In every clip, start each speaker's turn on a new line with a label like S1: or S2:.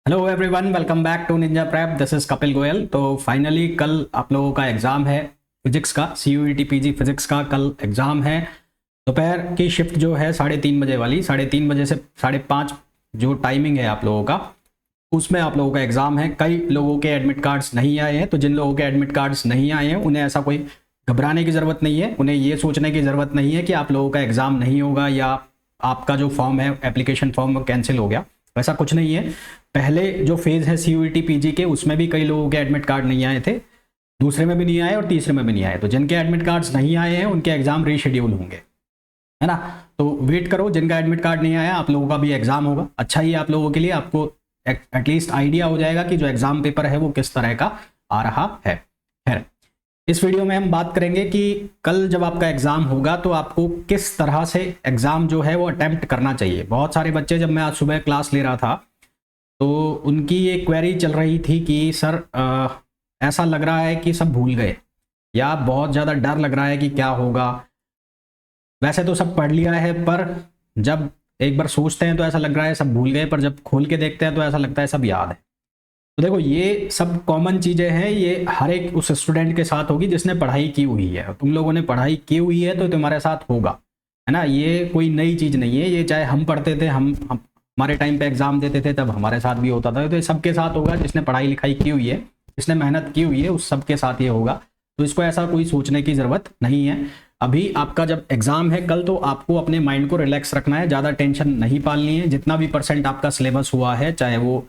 S1: Hello everyone, welcome back to Ninja Prep. This is Kapil Goyal. तो finally कल आप लोगों का एग्ज़ाम है फिजिक्स का, CUET PG फिजिक्स का कल एग्ज़ाम है। दोपहर की शिफ्ट जो है 3:30 बजे वाली, 3:30 बजे से 5:30 जो टाइमिंग है आप लोगों का, उसमें आप लोगों का एग्ज़ाम है। कई लोगों के एडमिट कार्ड्स नहीं आए हैं, तो जिन लोगों के एडमिट कार्ड्स नहीं आए हैं उन्हें ऐसा कोई घबराने की ज़रूरत नहीं है। उन्हें ये सोचने की ज़रूरत नहीं है कि आप लोगों का एग्ज़ाम नहीं होगा या आपका जो फॉर्म है, एप्लीकेशन फॉर्म, वो कैंसिल हो गया। वैसा कुछ नहीं है। पहले जो फेज़ है CUET PG के, उसमें भी कई लोगों के एडमिट कार्ड नहीं आए थे, दूसरे में भी नहीं आए और तीसरे में भी नहीं आए। तो जिनके एडमिट कार्ड्स नहीं आए हैं उनके एग्ज़ाम रीशेड्यूल होंगे, है ना। तो वेट करो, जिनका एडमिट कार्ड नहीं आया आप लोगों का भी एग्ज़ाम होगा। अच्छा ही आप लोगों के लिए, आपको एटलीस्ट आइडिया हो जाएगा कि जो एग्ज़ाम पेपर है वो किस तरह का आ रहा है। खैर, इस वीडियो में हम बात करेंगे कि कल जब आपका एग्ज़ाम होगा तो आपको किस तरह से एग्ज़ाम जो है वो अटेम्प्ट करना चाहिए। बहुत सारे बच्चे, जब मैं आज सुबह क्लास ले रहा था तो उनकी ये क्वेरी चल रही थी कि सर ऐसा लग रहा है कि सब भूल गए, या बहुत ज़्यादा डर लग रहा है कि क्या होगा। वैसे तो सब पढ़ लिया है, पर जब एक बार सोचते हैं तो ऐसा लग रहा है सब भूल गए, पर जब खोल के देखते हैं तो ऐसा लगता है सब याद है। तो देखो, ये सब कॉमन चीज़ें हैं, ये हर एक उस स्टूडेंट के साथ होगी जिसने पढ़ाई की हुई है। तुम लोगों ने पढ़ाई की हुई है तो तुम्हारे साथ होगा, है ना। ये कोई नई चीज़ नहीं है। ये चाहे हम पढ़ते थे, हम हमारे टाइम पे एग्ज़ाम देते थे, तब हमारे साथ भी होता था। तो ये सबके साथ होगा, जिसने पढ़ाई लिखाई की हुई है, जिसने मेहनत की हुई है, उस सबके साथ ये होगा। तो इसको ऐसा कोई सोचने की ज़रूरत नहीं है। अभी आपका जब एग्ज़ाम है कल, तो आपको अपने माइंड को रिलैक्स रखना है, ज़्यादा टेंशन नहीं पालनी है। जितना भी परसेंट आपका सिलेबस हुआ है, चाहे वो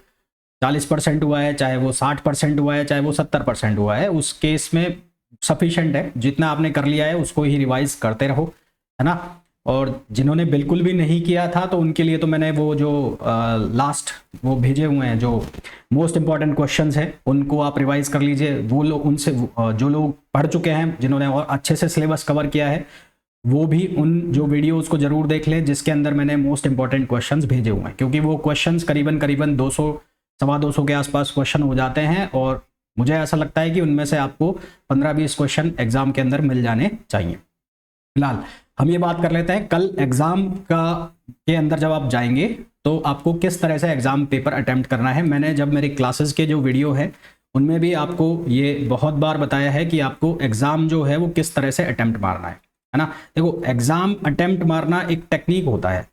S1: 40% हुआ है, चाहे वो 60% हुआ है, चाहे वो 70% हुआ है, उस केस में सफिशेंट है। जितना आपने कर लिया है उसको ही रिवाइज करते रहो, है ना। और जिन्होंने बिल्कुल भी नहीं किया था तो उनके लिए तो मैंने वो जो लास्ट वो भेजे हुए हैं, जो मोस्ट इंपॉर्टेंट क्वेश्चंस हैं, उनको आप रिवाइज कर लीजिए। वो लोग उनसे जो लोग पढ़ चुके हैं, जिन्होंने और अच्छे से सिलेबस कवर किया है, वो भी उन जो वीडियोस को जरूर देख लें जिसके अंदर मैंने मोस्ट इंपॉर्टेंट क्वेश्चंस भेजे हुए हैं। क्योंकि वो क्वेश्चंस करीबन करीबन 200 सवा 200 के आसपास क्वेश्चन हो जाते हैं, और मुझे ऐसा लगता है कि उनमें से आपको 15-20 क्वेश्चन एग्जाम के अंदर मिल जाने चाहिए। फिलहाल हम ये बात कर लेते हैं, कल एग्जाम के अंदर जब आप जाएंगे तो आपको किस तरह से एग्जाम पेपर अटेम्प्ट करना है। मैंने जब मेरी क्लासेस के जो वीडियो है उनमें भी आपको ये बहुत बार बताया है कि आपको एग्जाम जो है वो किस तरह से अटेम्प्ट मारना है ना। देखो, एग्जाम अटेम्प्ट मारना एक टेक्निक होता है।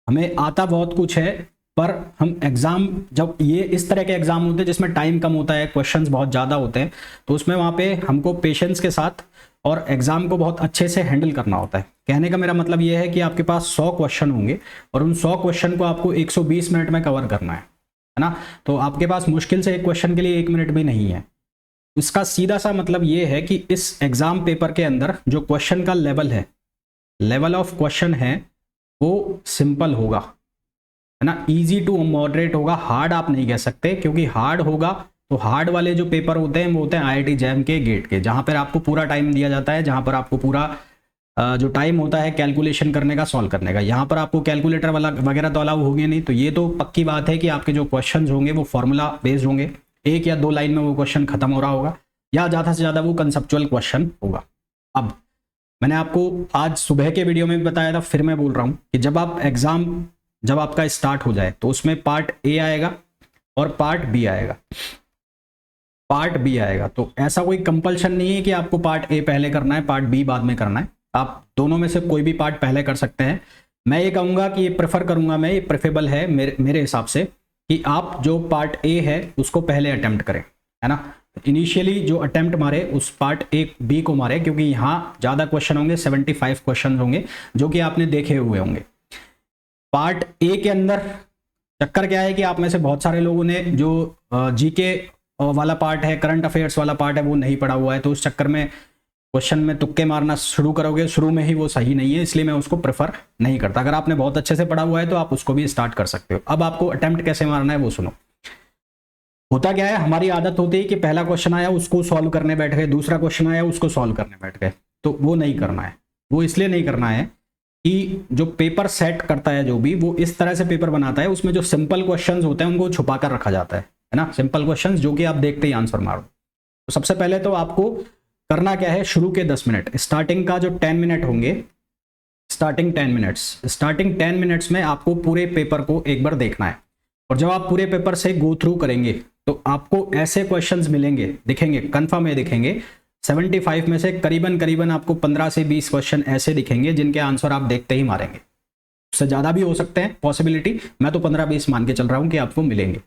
S1: हमें आता बहुत कुछ है, पर हम एग्जाम, जब ये इस तरह के एग्जाम होते हैं जिसमें टाइम कम होता है, क्वेश्चंस बहुत ज़्यादा होते हैं, तो उसमें वहाँ पे हमको पेशेंस के साथ और एग्जाम को बहुत अच्छे से हैंडल करना होता है। कहने का मेरा मतलब ये है कि आपके पास 100 क्वेश्चन होंगे और उन 100 क्वेश्चन को आपको 120 मिनट में कवर करना है ना। तो आपके पास मुश्किल से एक क्वेश्चन के लिए 1 मिनट भी नहीं है। इसका सीधा सा मतलब ये है कि इस एग्जाम पेपर के अंदर जो क्वेश्चन का लेवल है, लेवल ऑफ क्वेश्चन है, वो सिंपल होगा, है ना। इजी टू मॉडरेट होगा। हार्ड आप नहीं कह सकते, क्योंकि हार्ड होगा तो हार्ड वाले जो पेपर होते हैं वो होते हैं IIT जैम के गेट के, जहां पर आपको पूरा टाइम दिया जाता है, जहां पर आपको पूरा जो टाइम होता है कैलकुलेशन करने का, सॉल्व करने का। यहाँ पर आपको कैलकुलेटर वाला वगैरह तो अलाउ होंगे नहीं। तो ये तो पक्की बात है कि आपके जो क्वेश्चंस होंगे वो फॉर्मूला बेस्ड होंगे, 1 या 2 लाइन में वो क्वेश्चन खत्म हो रहा होगा, या ज़्यादा से ज़्यादा वो कंसेप्चुअल क्वेश्चन होगा। अब मैंने आपको आज सुबह के वीडियो में भी बताया था, फिर मैं बोल रहा हूँ कि जब आपका स्टार्ट हो जाए तो उसमें पार्ट A आएगा और पार्ट B आएगा। पार्ट B आएगा तो ऐसा कोई कंपल्शन नहीं है कि आपको पार्ट A पहले करना है, पार्ट B बाद में करना है। आप दोनों में से कोई भी पार्ट पहले कर सकते हैं। मैं ये कहूँगा कि ये प्रेफर करूँगा, मैं ये प्रेफरेबल है मेरे हिसाब से, कि आप जो पार्ट A है उसको पहले अटेम्प्ट करें, है ना। इनिशियली जो अटेम्प्ट मारे उस पार्ट A B को मारे, क्योंकि यहाँ ज़्यादा क्वेश्चन होंगे, 75 क्वेश्चन होंगे जो कि आपने देखे हुए होंगे। पार्ट A के अंदर चक्कर क्या है कि आप में से बहुत सारे लोगों ने जो GK वाला पार्ट है, करंट अफेयर्स वाला पार्ट है, वो नहीं पढ़ा हुआ है। तो उस चक्कर में क्वेश्चन में तुक्के मारना शुरू करोगे, शुरू में ही वो सही नहीं है, इसलिए मैं उसको प्रेफर नहीं करता। अगर आपने बहुत अच्छे से पढ़ा हुआ है तो आप उसको भी स्टार्ट कर सकते हो। अब आपको अटेम्प्ट कैसे मारना है वो सुनो। होता क्या है, हमारी आदत होती है कि पहला क्वेश्चन आया उसको सॉल्व करने बैठ गए, दूसरा क्वेश्चन आया उसको सॉल्व करने बैठ गए। तो वो नहीं करना है। वो इसलिए नहीं करना है कि जो पेपर सेट करता है, जो भी वो इस तरह से पेपर बनाता है, उसमें जो सिंपल क्वेश्चंस होते हैं उनको छुपा कर रखा जाता है ना। सिंपल क्वेश्चंस जो कि आप देखते ही आंसर मारो। तो सबसे पहले तो आपको करना क्या है, शुरू के 10 मिनट, स्टार्टिंग का जो 10 मिनट होंगे, स्टार्टिंग 10 मिनट्स में आपको पूरे पेपर को एक बार देखना है। और जब आप पूरे पेपर से गो थ्रू करेंगे तो आपको ऐसे क्वेश्चंस मिलेंगे, दिखेंगे, कंफर्म है दिखेंगे। 75 में से करीबन करीबन आपको 15 से 20 क्वेश्चन ऐसे दिखेंगे जिनके आंसर आप देखते ही मारेंगे। उससे ज़्यादा भी हो सकते हैं पॉसिबिलिटी, मैं तो 15-20 मान के चल रहा हूँ कि आपको मिलेंगे।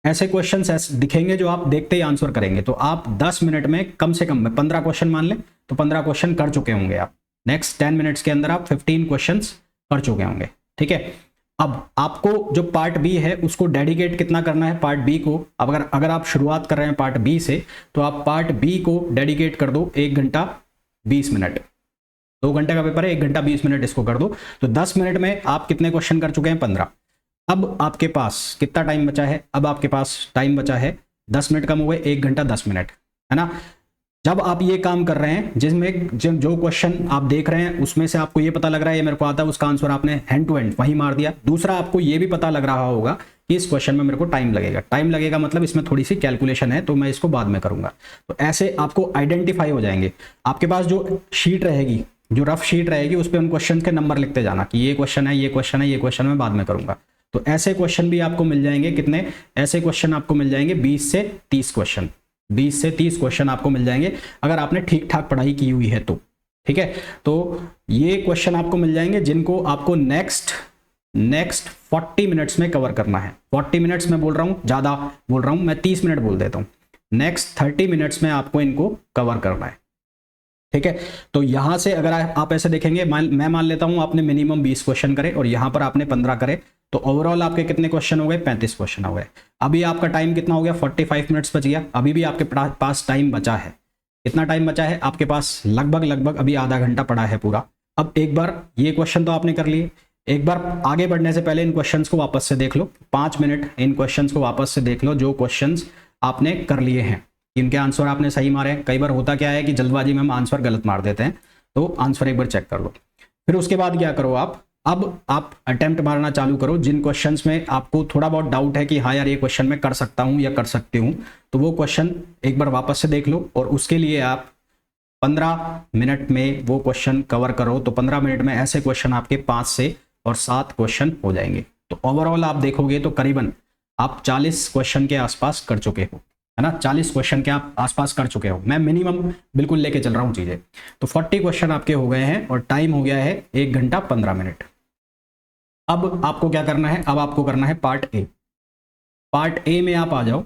S1: ऐसे क्वेश्चंस ऐसे दिखेंगे जो आप देखते ही आंसर करेंगे। तो आप 10 मिनट में कम से कम 15 क्वेश्चन मान लें तो 15 क्वेश्चन कर चुके होंगे आप। नेक्स्ट 10 मिनट्स के अंदर आप 15 क्वेश्चंस कर चुके होंगे, ठीक है। अब आपको जो पार्ट बी है उसको डेडिकेट कितना करना है पार्ट बी को। अगर आप शुरुआत कर रहे हैं पार्ट बी से तो आप पार्ट बी को डेडिकेट कर दो 1 घंटा 20 मिनट। 2 घंटे का पेपर है, 1 घंटा 20 मिनट इसको कर दो। तो 10 मिनट में आप कितने क्वेश्चन कर चुके हैं? 15। अब आपके पास कितना टाइम बचा है? अब आपके पास टाइम बचा है 10 मिनट कम हो गए, 1 घंटा 10 मिनट, है ना। जब आप ये काम कर रहे हैं जिसमें जो क्वेश्चन आप देख रहे हैं उसमें से आपको ये पता लग रहा है ये मेरे को आता है, उसका आंसर आपने हैंड टू हैंड वहीं मार दिया। दूसरा, आपको ये भी पता लग रहा होगा कि इस क्वेश्चन में मेरे को टाइम लगेगा। टाइम लगेगा मतलब इसमें थोड़ी सी कैलकुलेशन है तो मैं इसको बाद में करूंगा। तो ऐसे आपको आइडेंटिफाई हो जाएंगे। आपके पास जो शीट रहेगी, जो रफ शीट रहेगी, उस पर उन क्वेश्चन के नंबर लिखते जाना कि ये क्वेश्चन है, ये क्वेश्चन है, ये क्वेश्चन मैं बाद में करूंगा। तो ऐसे क्वेश्चन भी आपको मिल जाएंगे। कितने ऐसे क्वेश्चन आपको मिल जाएंगे? 20 से 30 क्वेश्चन। 20 से 30 क्वेश्चन आपको मिल जाएंगे अगर आपने ठीक ठाक पढ़ाई की हुई है तो, ठीक है। तो ये क्वेश्चन आपको मिल जाएंगे जिनको आपको नेक्स्ट 40 मिनट्स में कवर करना है। 40 मिनट्स में बोल रहा हूं, ज्यादा बोल रहा हूं, मैं 30 मिनट बोल देता हूं। नेक्स्ट 30 मिनट्स में आपको इनको कवर करना है, ठीक है। तो यहां से अगर आप ऐसे देखेंगे, मैं मान लेता हूं आपने मिनिमम 20 क्वेश्चन करे और यहां पर आपने 15 करे, तो ओवरऑल आपके कितने क्वेश्चन हो गए? 35 क्वेश्चन हो गए। अभी आपका टाइम कितना हो गया? 45 मिनट्स बच गया। अभी भी आपके पास टाइम बचा है। कितना टाइम बचा है आपके पास? लगभग अभी आधा घंटा पड़ा है पूरा। अब एक बार ये क्वेश्चन तो आपने कर लिए, एक बार आगे बढ़ने से पहले इन क्वेश्चंस को वापस से देख लो। 5 मिनट इन क्वेश्चंस को वापस से देख लो जो क्वेश्चंस आपने कर लिए हैं, इनके आंसर आपने सही मारे। कई बार होता क्या है कि जल्दबाजी में हम आंसर गलत मार देते हैं, तो आंसर एक बार चेक कर लो। फिर उसके बाद क्या करो अब आप अटेम्प्ट मारना चालू करो। जिन क्वेश्चंस में आपको थोड़ा बहुत डाउट है कि हाँ यार ये क्वेश्चन मैं कर सकता हूं या कर सकती हूं, तो वो क्वेश्चन एक बार वापस से देख लो और उसके लिए आप 15 मिनट में वो क्वेश्चन कवर करो। तो 15 मिनट में ऐसे क्वेश्चन आपके 5 से और 7 क्वेश्चन हो जाएंगे। तो ओवरऑल आप देखोगे तो करीबन आप 40 क्वेश्चन के आसपास कर चुके हो, है ना। 40 क्वेश्चन के आप आसपास कर चुके हो। मैं मिनिमम बिल्कुल लेके चल रहा हूं चीजें। तो 40 क्वेश्चन आपके हो गए हैं और टाइम हो गया है 1 घंटा 15 मिनट। अब आपको क्या करना है? अब आपको करना है पार्ट ए। पार्ट ए में आप आ जाओ।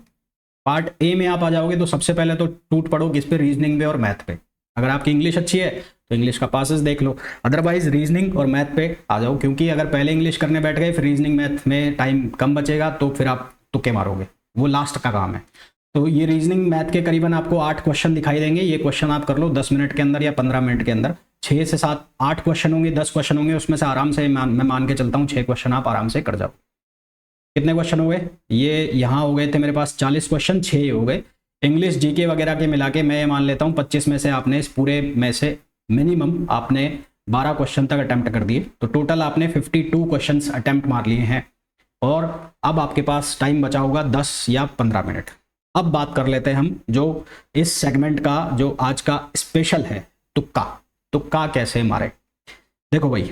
S1: पार्ट ए में आप आ जाओगे तो सबसे पहले तो टूट पड़ो किस पे? रीजनिंग पे और मैथ पे। अगर आपकी इंग्लिश अच्छी है तो इंग्लिश का पासेस देख लो, अदरवाइज रीजनिंग और मैथ पे आ जाओ। क्योंकि अगर पहले इंग्लिश करने बैठ गए फिर रीजनिंग मैथ में टाइम कम बचेगा तो फिर आप तुक्के मारोगे, वो लास्ट का काम है। तो ये रीजनिंग मैथ के करीबन आपको 8 क्वेश्चन दिखाई देंगे। ये क्वेश्चन आप कर लो 10 मिनट के अंदर या 15 मिनट के अंदर। 6 से 7 8 क्वेश्चन होंगे, 10 क्वेश्चन होंगे, उसमें से आराम से मैं मान के चलता हूँ 6 क्वेश्चन आप आराम से कर जाओ। कितने क्वेश्चन हो गए? ये यहाँ हो गए थे मेरे पास 40 क्वेश्चन, 6 हो गए। इंग्लिश जीके वगैरह के मिला के मैं ये मान लेता हूँ 25 में से आपने इस पूरे में से मिनिमम आपने 12 क्वेश्चन तक अटेम्प्ट कर दिए। तो टोटल आपने 52 क्वेश्चन अटेम्प्ट मार लिए हैं और अब आपके पास टाइम बचा होगा 10 या 15 मिनट। अब बात कर लेते हैं हम जो इस सेगमेंट का जो आज का स्पेशल है, तुक्का कैसे मारे। देखो भाई,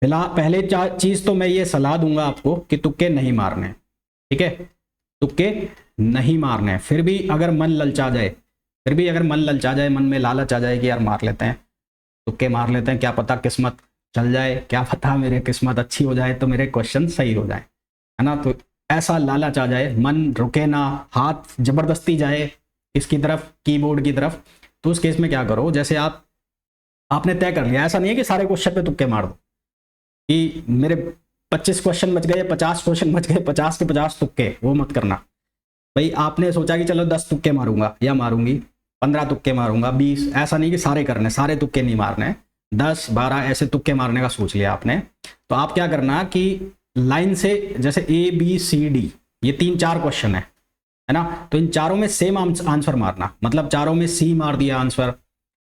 S1: पहले चीज तो मैं ये सलाह दूंगा आपको कि तुक्के नहीं मारने, ठीक है। तुक्के नहीं मारने। फिर भी अगर मन ललचा जाए, मन में लालच आ जाए कि यार मार लेते हैं, तुक्के मार लेते हैं, क्या पता किस्मत चल जाए, क्या पता मेरे किस्मत अच्छी हो जाए तो मेरे क्वेश्चन सही हो जाए, है ना। तो ऐसा लालच आ जाए, मन रुके ना, हाथ जबरदस्ती जाए इसकी तरफ, कीबोर्ड की तरफ, तो उस केस में क्या करो? जैसे आपने तय कर लिया, ऐसा नहीं है कि सारे क्वेश्चन पे तुक्के मार दो कि मेरे 25 क्वेश्चन बच गए, 50 क्वेश्चन बच गए, 50 के 50 तुक्के, वो मत करना भाई। आपने सोचा कि चलो 10 तुक्के मारूंगा या मारूंगी, 15 तुक्के मारूंगा, 20, ऐसा नहीं कि सारे करने, सारे तुक्के नहीं मारने, 10 12 ऐसे तुक्के मारने का सोच लिया आपने। तो आप क्या करना कि लाइन से जैसे ABCD ये 3-4 क्वेश्चन है ना, तो इन चारों में सेम आंसर मारना। मतलब चारों में C मार दिया आंसर,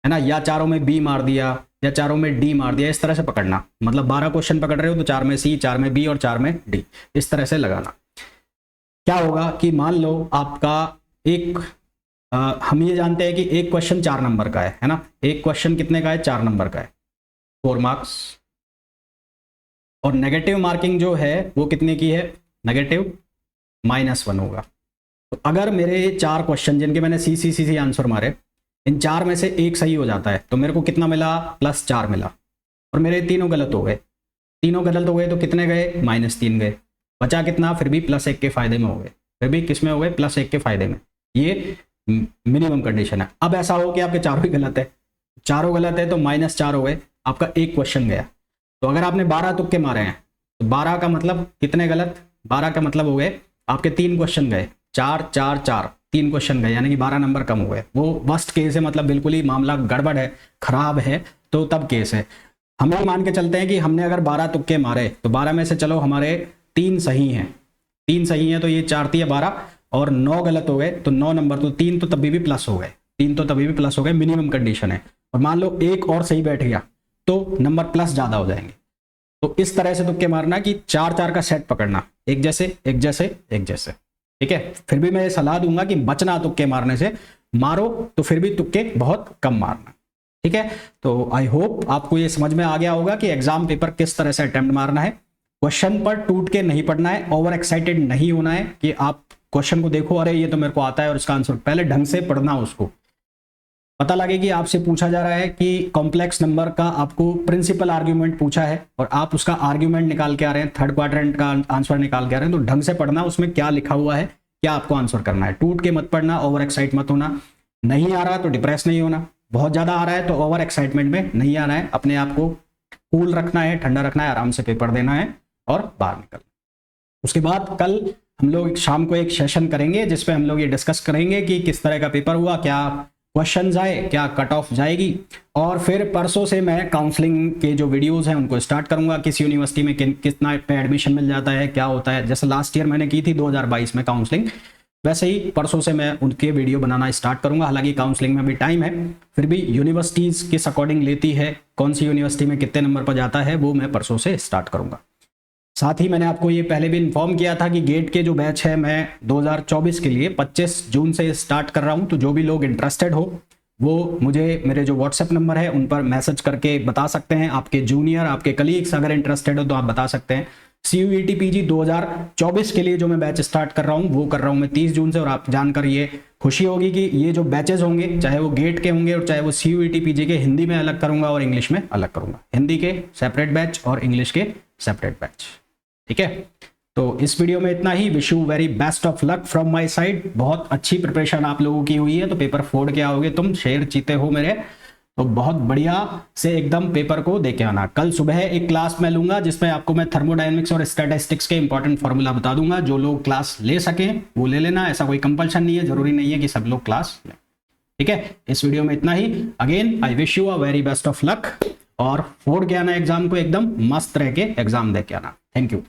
S1: है ना, या चारों में B मार दिया, या चारों में D मार दिया, इस तरह से पकड़ना। मतलब 12 क्वेश्चन पकड़ रहे हो तो 4 में C, 4 में B और 4 में D, इस तरह से लगाना। क्या होगा कि मान लो आपका हम ये जानते हैं कि एक क्वेश्चन 4 नंबर का है ना। एक क्वेश्चन कितने का है? 4 नंबर का है, 4 मार्क्स। और नेगेटिव मार्किंग जो है वो कितने की है? नेगेटिव -1 होगा। तो अगर मेरे 4 क्वेश्चन जिनके मैंने सी आंसर मारे, इन 4 में से एक सही हो जाता है तो मेरे को कितना मिला, +4 मिला। और मेरे तीनों गलत हो गए, तीनों गलत हो गए तो कितने गए, -3 गए। बचा कितना, फिर भी +1 के फायदे में हो गए, फिर भी किस में हो गए, +1 के फायदे में। ये मिनिमम कंडीशन है। अब ऐसा हो कि आपके चारों ही गलत है, चारों गलत है तो -4 हो गए, आपका एक क्वेश्चन गया। तो अगर आपने 12 तुक्के मारे हैं तो 12 का मतलब कितने गलत, 12 का मतलब हो गए आपके 3 क्वेश्चन गए, 4 4 4, 3 क्वेश्चन गए, यानी कि 12 नंबर कम हो गए। वो वर्स्ट केस है, मतलब बिल्कुल ही मामला गड़बड़ है, खराब है, तो तब केस है। हम लोग मान के चलते हैं कि हमने अगर 12 तुक्के मारे तो 12 में से चलो हमारे 3 सही हैं, 3 सही हैं तो ये 4 3 12 और 9 गलत हो गए तो 9 नंबर, तो 3 तो तभी भी प्लस हो गए, 3 तो तभी भी प्लस हो गए, मिनिमम कंडीशन है। और मान लो एक और सही बैठ गया तो नंबर प्लस ज़्यादा हो जाएंगे। तो इस तरह से तुक्के मारना कि 4 4 का सेट पकड़ना, एक जैसे एक जैसे एक जैसे, ठीक है। फिर भी मैं ये सलाह दूंगा कि बचना तुक्के मारने से, मारो तो फिर भी तुक्के बहुत कम मारना, ठीक है। तो आई होप आपको ये समझ में आ गया होगा कि एग्जाम पेपर किस तरह से अटेम्प्ट मारना है। क्वेश्चन पर टूट के नहीं पढ़ना है, ओवर एक्साइटेड नहीं होना है कि आप क्वेश्चन को देखो अरे ये तो मेरे को आता है और इसका आंसर, पहले ढंग से पढ़ना, उसको पता लगे कि आपसे पूछा जा रहा है कि कॉम्प्लेक्स नंबर का आपको प्रिंसिपल आर्ग्यूमेंट पूछा है और आप उसका आर्ग्यूमेंट निकाल के आ रहे हैं, थर्ड क्वाड्रेंट का आंसर निकाल के आ रहे हैं, तो ढंग से पढ़ना, उसमें क्या लिखा हुआ है, क्या आपको आंसर करना है। टूट के मत पढ़ना, ओवर एक्साइट मत होना। नहीं आ रहा तो डिप्रेस नहीं होना, बहुत ज्यादा आ रहा है तो ओवर एक्साइटमेंट में नहीं आना है, अपने आप को कूल रखना है, ठंडा रखना है, आराम से पेपर देना है और बाहर निकलना। उसके बाद कल हम लोग शाम को एक सेशन करेंगे जिसपे हम लोग ये डिस्कस करेंगे कि किस तरह का पेपर हुआ, क्या क्वेश्चंस आए, क्या कट ऑफ जाएगी। और फिर परसों से मैं काउंसलिंग के जो वीडियोस हैं उनको स्टार्ट करूंगा, किस यूनिवर्सिटी में कितना पे एडमिशन मिल जाता है, क्या होता है। जैसे लास्ट ईयर मैंने की थी 2022 में काउंसलिंग, वैसे ही परसों से मैं उनके वीडियो बनाना स्टार्ट करूंगा। हालांकि काउंसलिंग में भी टाइम है, फिर भी यूनिवर्सिटीज़ किस अकॉर्डिंग लेती है, कौन सी यूनिवर्सिटी में कितने नंबर पर जाता है, वो मैं परसों से स्टार्ट करूंगा। साथ ही मैंने आपको ये पहले भी इन्फॉर्म किया था कि गेट के जो बैच है मैं 2024 के लिए 25 जून से स्टार्ट कर रहा हूं। तो जो भी लोग इंटरेस्टेड हो वो मुझे मेरे जो व्हाट्सएप नंबर है उन पर मैसेज करके बता सकते हैं। आपके जूनियर, आपके कलीग्स अगर इंटरेस्टेड हो तो आप बता सकते हैं। CUET PG 2024 के लिए जो मैं बैच स्टार्ट कर रहा हूँ वो कर रहा हूँ मैं 30 जून से। और आप जानकर ये खुशी होगी कि ये जो बैचेज होंगे, चाहे वो गेट के होंगे और चाहे वो CUET PG के, हिंदी में अलग करूंगा और इंग्लिश में अलग करूंगा। हिंदी के सेपरेट बैच और इंग्लिश के सेपरेट बैच, ठीक है। तो इस वीडियो में इतना ही। Wish you very best of luck from my side. बहुत अच्छी प्रिपरेशन आप लोगों की हुई है, तो पेपर फोड़ के आओगे तुम, शेर चीते हो मेरे, तो बहुत बढ़िया से एकदम पेपर को देके आना। कल सुबह एक क्लास मैं लूंगा जिसमें आपको मैं थर्मोडायनेमिक्स और स्टैटिस्टिक्स के इंपॉर्टेंट फॉर्मूला बता दूंगा। जो लोग क्लास ले सकें वो ले लेना, ऐसा कोई कंपल्शन नहीं है, जरूरी नहीं है कि सब लोग क्लास लें, ठीक है। इस वीडियो में इतना ही। Again I wish you a very best of luck और फोड़ के आना एग्जाम को, एकदम मस्त रह के एग्जाम दे के आना। Thank you.